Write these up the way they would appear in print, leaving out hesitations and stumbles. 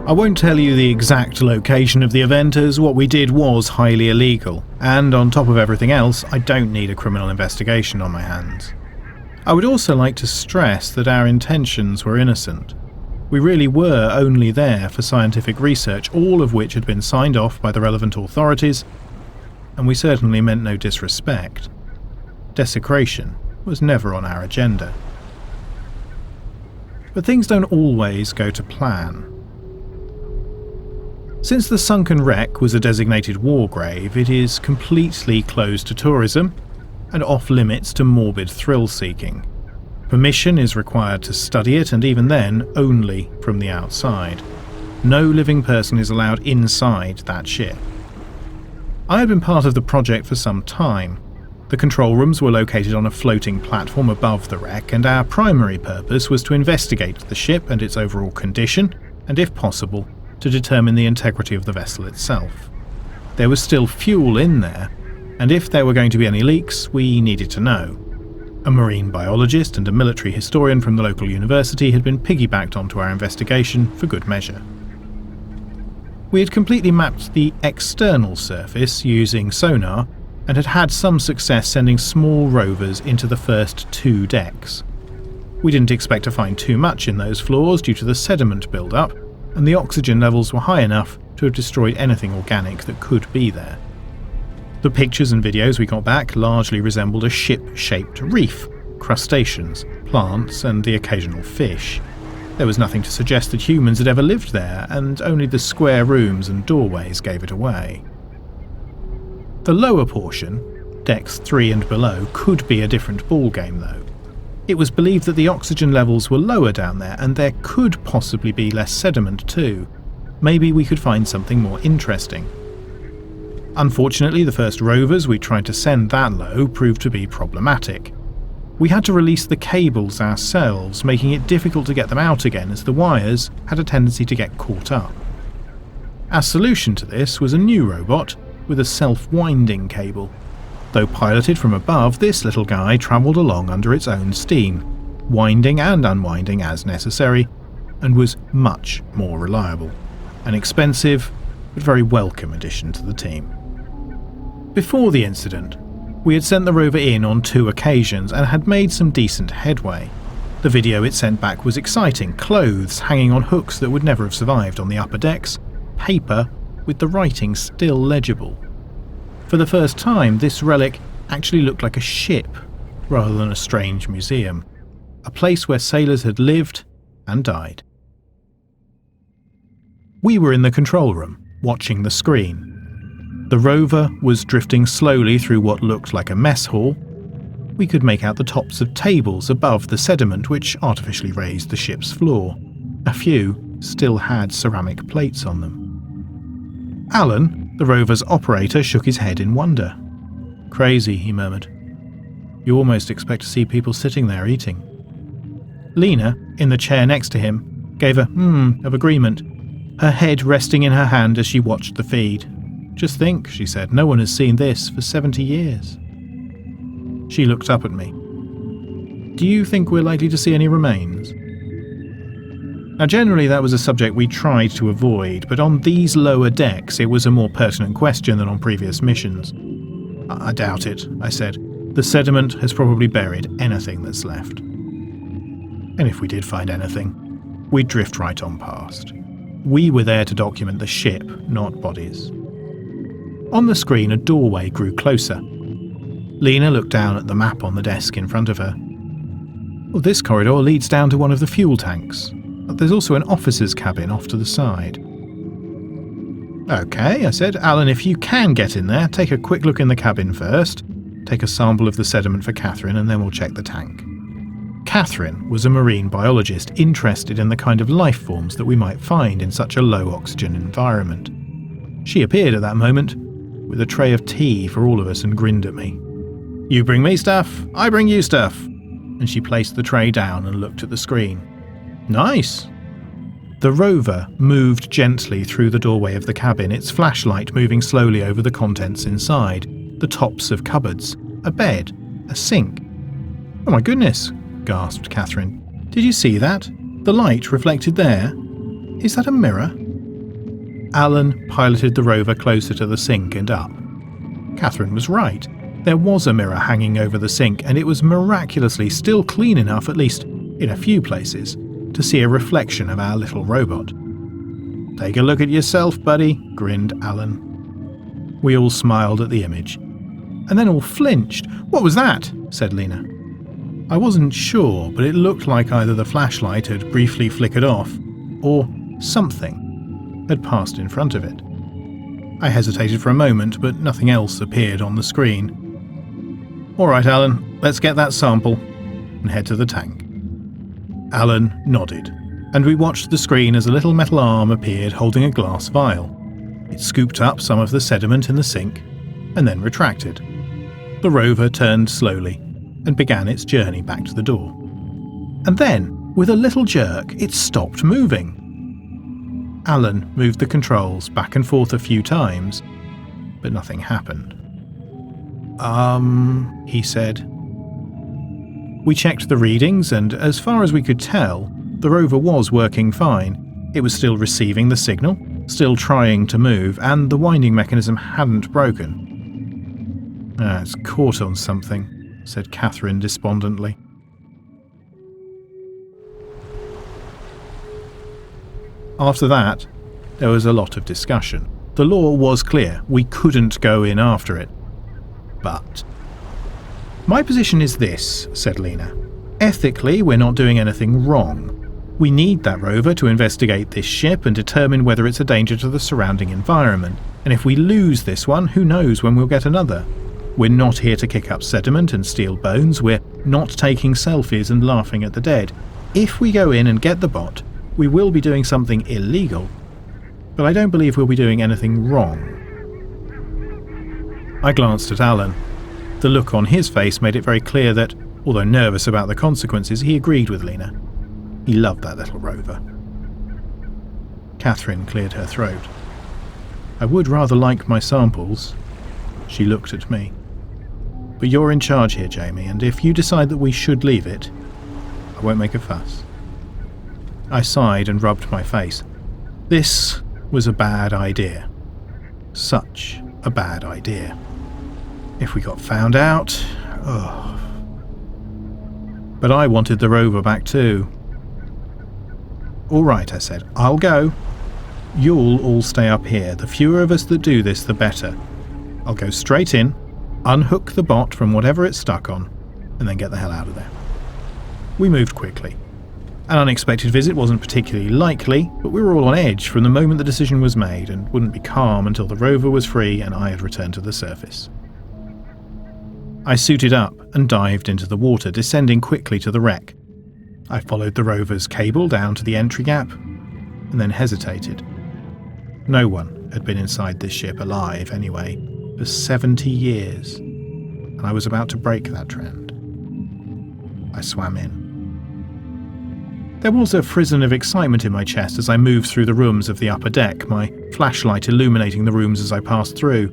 I won't tell you the exact location of the event, as what we did was highly illegal, and on top of everything else, I don't need a criminal investigation on my hands. I would also like to stress that our intentions were innocent. We really were only there for scientific research, all of which had been signed off by the relevant authorities, and we certainly meant no disrespect. Desecration was never on our agenda. But things don't always go to plan. Since the sunken wreck was a designated war grave, it is completely closed to tourism and off-limits to morbid thrill-seeking. Permission is required to study it, and even then, only from the outside. No living person is allowed inside that ship. I had been part of the project for some time. The control rooms were located on a floating platform above the wreck, and our primary purpose was to investigate the ship and its overall condition, and if possible, to determine the integrity of the vessel itself. There was still fuel in there, and if there were going to be any leaks, we needed to know. A marine biologist and a military historian from the local university had been piggybacked onto our investigation for good measure. We had completely mapped the external surface using sonar and had had some success sending small rovers into the first 2 decks. We didn't expect to find too much in those floors due to the sediment build-up, and the oxygen levels were high enough to have destroyed anything organic that could be there. The pictures and videos we got back largely resembled a ship-shaped reef, crustaceans, plants, and the occasional fish. There was nothing to suggest that humans had ever lived there, and only the square rooms and doorways gave it away. The lower portion, decks 3 and below, could be a different ballgame though. It was believed that the oxygen levels were lower down there, and there could possibly be less sediment too. Maybe we could find something more interesting. Unfortunately, the first rovers we tried to send that low proved to be problematic. We had to release the cables ourselves, making it difficult to get them out again as the wires had a tendency to get caught up. Our solution to this was a new robot with a self-winding cable. Though piloted from above, this little guy travelled along under its own steam, winding and unwinding as necessary, and was much more reliable. An expensive, but very welcome addition to the team. Before the incident, we had sent the rover in on 2 occasions and had made some decent headway. The video it sent back was exciting: clothes hanging on hooks that would never have survived on the upper decks, paper with the writing still legible. For the first time, this relic actually looked like a ship, rather than a strange museum, a place where sailors had lived and died. We were in the control room, watching the screen. The rover was drifting slowly through what looked like a mess hall. We could make out the tops of tables above the sediment which artificially raised the ship's floor. A few still had ceramic plates on them. Alan, the rover's operator, shook his head in wonder. "Crazy," he murmured. "You almost expect to see people sitting there eating." Lena, in the chair next to him, gave a of agreement, her head resting in her hand as she watched the feed. "Just think," she said, "no one has seen this for 70 years. She looked up at me. "Do you think we're likely to see any remains?" Now generally that was a subject we tried to avoid, but on these lower decks it was a more pertinent question than on previous missions. "I doubt it," I said. "The sediment has probably buried anything that's left. And if we did find anything, we'd drift right on past. We were there to document the ship, not bodies." On the screen, a doorway grew closer. Lena looked down at the map on the desk in front of her. "Well, this corridor leads down to one of the fuel tanks. But there's also an officer's cabin off to the side." "Okay," I said. "Alan, if you can get in there, take a quick look in the cabin first. Take a sample of the sediment for Catherine, and then we'll check the tank." Catherine was a marine biologist interested in the kind of life forms that we might find in such a low oxygen environment. She appeared at that moment with a tray of tea for all of us and grinned at me. "You bring me stuff, I bring you stuff." And she placed the tray down and looked at the screen. "Nice." The rover moved gently through the doorway of the cabin, its flashlight moving slowly over the contents inside, the tops of cupboards, a bed, a sink. "Oh my goodness," gasped Catherine. "Did you see that? The light reflected there. Is that a mirror?" Alan piloted the rover closer to the sink and up. Catherine was right. There was a mirror hanging over the sink, and it was miraculously still clean enough, at least in a few places, to see a reflection of our little robot. "Take a look at yourself, buddy," grinned Alan. We all smiled at the image, and then all flinched. "What was that?" said Lena. I wasn't sure, but it looked like either the flashlight had briefly flickered off, or something had passed in front of it. I hesitated for a moment, but nothing else appeared on the screen. "All right, Alan, let's get that sample and head to the tank." Alan nodded, and we watched the screen as a little metal arm appeared holding a glass vial. It scooped up some of the sediment in the sink and then retracted. The rover turned slowly and began its journey back to the door. And then, with a little jerk, it stopped moving. Alan moved the controls back and forth a few times, but nothing happened. He said. We checked the readings, and as far as we could tell, the rover was working fine. It was still receiving the signal, still trying to move, and the winding mechanism hadn't broken. "It's caught on something," said Catherine despondently. After that, there was a lot of discussion. The law was clear. We couldn't go in after it. But my position is this, said Lena. Ethically, we're not doing anything wrong. We need that rover to investigate this ship and determine whether it's a danger to the surrounding environment. And if we lose this one, who knows when we'll get another. We're not here to kick up sediment and steal bones. We're not taking selfies and laughing at the dead. If we go in and get the bot, we will be doing something illegal. But I don't believe we'll be doing anything wrong. I glanced at Alan. The look on his face made it very clear that, although nervous about the consequences, he agreed with Lena. He loved that little rover. Catherine cleared her throat. I would rather like my samples. She looked at me. But you're in charge here, Jamie, and if you decide that we should leave it, I won't make a fuss. I sighed and rubbed my face. This was a bad idea. Such a bad idea. If we got found out, But I wanted the rover back too. All right, I said, I'll go. You'll all stay up here. The fewer of us that do this, the better. I'll go straight in, unhook the bot from whatever it's stuck on, and then get the hell out of there. We moved quickly. An unexpected visit wasn't particularly likely, but we were all on edge from the moment the decision was made and wouldn't be calm until the rover was free and I had returned to the surface. I suited up and dived into the water, descending quickly to the wreck. I followed the rover's cable down to the entry gap, and then hesitated. No one had been inside this ship alive, anyway, for 70 years, and I was about to break that trend. I swam in. There was a frisson of excitement in my chest as I moved through the rooms of the upper deck, my flashlight illuminating the rooms as I passed through.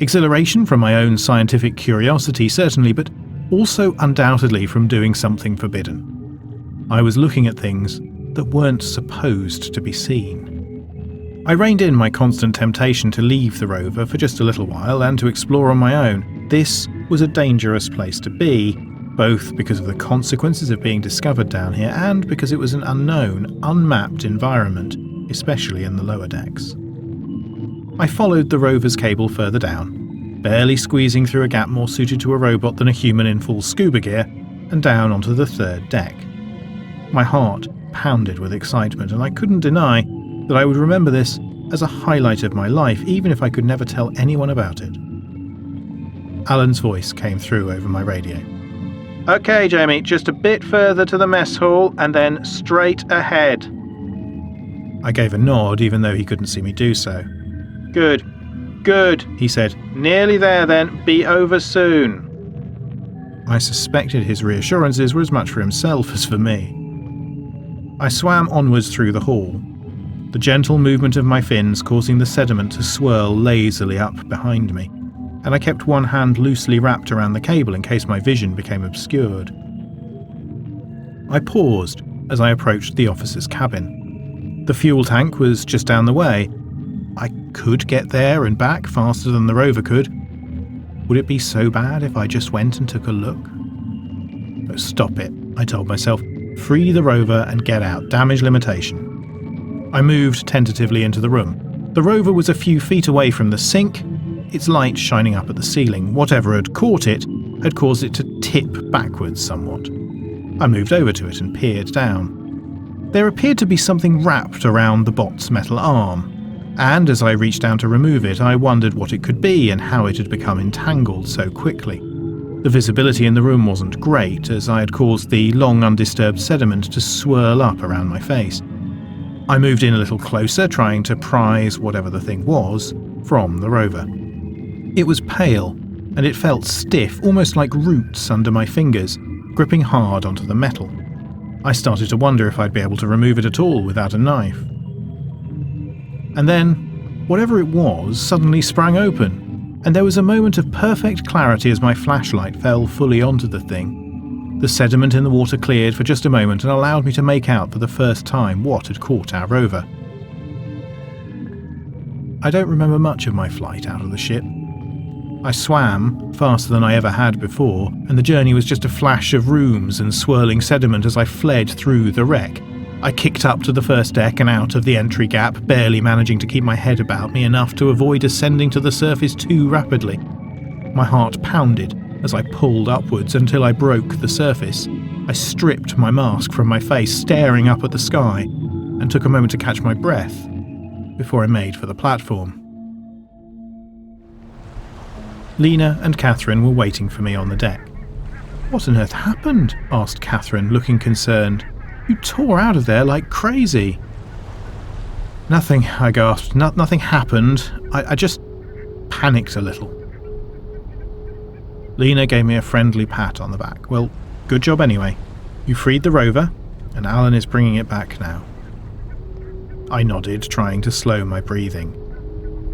Exhilaration from my own scientific curiosity, certainly, but also undoubtedly from doing something forbidden. I was looking at things that weren't supposed to be seen. I reined in my constant temptation to leave the rover for just a little while and to explore on my own. This was a dangerous place to be, both because of the consequences of being discovered down here and because it was an unknown, unmapped environment, especially in the lower decks. I followed the rover's cable further down, barely squeezing through a gap more suited to a robot than a human in full scuba gear, and down onto the third deck. My heart pounded with excitement, and I couldn't deny that I would remember this as a highlight of my life, even if I could never tell anyone about it. Alan's voice came through over my radio. "Okay, Jamie, just a bit further to the mess hall, and then straight ahead." I gave a nod, even though he couldn't see me do so. Good, he said. "Nearly there then, be over soon." I suspected his reassurances were as much for himself as for me. I swam onwards through the hall, the gentle movement of my fins causing the sediment to swirl lazily up behind me, and I kept one hand loosely wrapped around the cable in case my vision became obscured. I paused as I approached the officer's cabin. The fuel tank was just down the way, I could get there and back faster than the rover could. Would it be so bad if I just went and took a look? Oh, stop it, I told myself. Free the rover and get out. Damage limitation. I moved tentatively into the room. The rover was a few feet away from the sink, its light shining up at the ceiling. Whatever had caught it had caused it to tip backwards somewhat. I moved over to it and peered down. There appeared to be something wrapped around the bot's metal arm, and as I reached down to remove it, I wondered what it could be and how it had become entangled so quickly. The visibility in the room wasn't great, as I had caused the long undisturbed sediment to swirl up around my face. I moved in a little closer, trying to prise whatever the thing was from the rover. It was pale, and it felt stiff, almost like roots under my fingers, gripping hard onto the metal. I started to wonder if I'd be able to remove it at all without a knife. And then, whatever it was suddenly sprang open, and there was a moment of perfect clarity as my flashlight fell fully onto the thing. The sediment in the water cleared for just a moment and allowed me to make out for the first time what had caught our rover. I don't remember much of my flight out of the ship. I swam faster than I ever had before, and the journey was just a flash of rooms and swirling sediment as I fled through the wreck. I kicked up to the first deck and out of the entry gap, barely managing to keep my head about me enough to avoid ascending to the surface too rapidly. My heart pounded as I pulled upwards until I broke the surface. I stripped my mask from my face, staring up at the sky, and took a moment to catch my breath before I made for the platform. Lena and Catherine were waiting for me on the deck. "What on earth happened?" asked Catherine, looking concerned. "You tore out of there like crazy." "Nothing," I gasped. Nothing happened. I just panicked a little." Lena gave me a friendly pat on the back. "Well, good job anyway. You freed the rover, and Alan is bringing it back now." I nodded, trying to slow my breathing.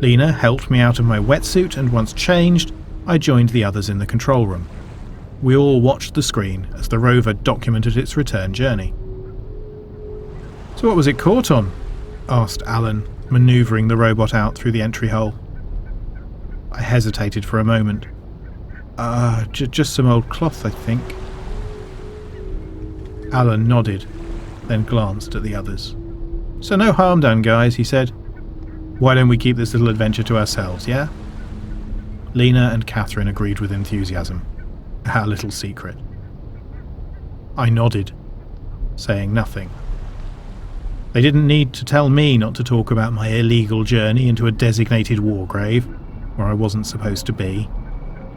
Lena helped me out of my wetsuit, and once changed, I joined the others in the control room. We all watched the screen as the rover documented its return journey. "So what was it caught on?" asked Alan, manoeuvring the robot out through the entry hole. I hesitated for a moment. Just some old cloth, I think." Alan nodded, then glanced at the others. "So no harm done, guys," he said. "Why don't we keep this little adventure to ourselves, yeah?" Lena and Catherine agreed with enthusiasm. Our little secret. I nodded, saying nothing. They didn't need to tell me not to talk about my illegal journey into a designated war grave, where I wasn't supposed to be,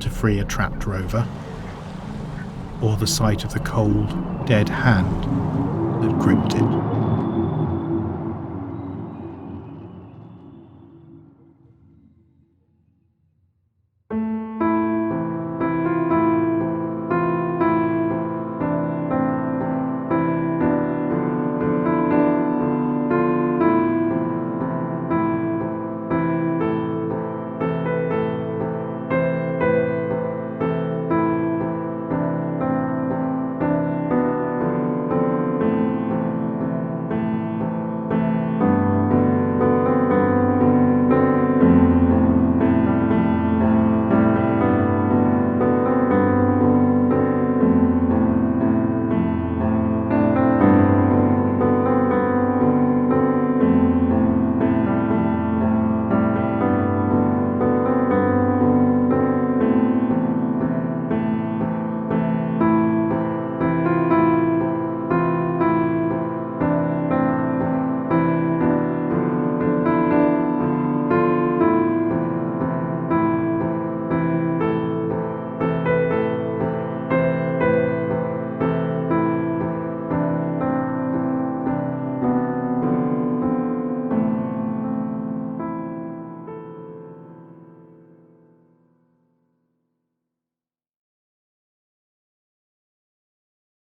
to free a trapped rover, or the sight of the cold, dead hand that gripped it.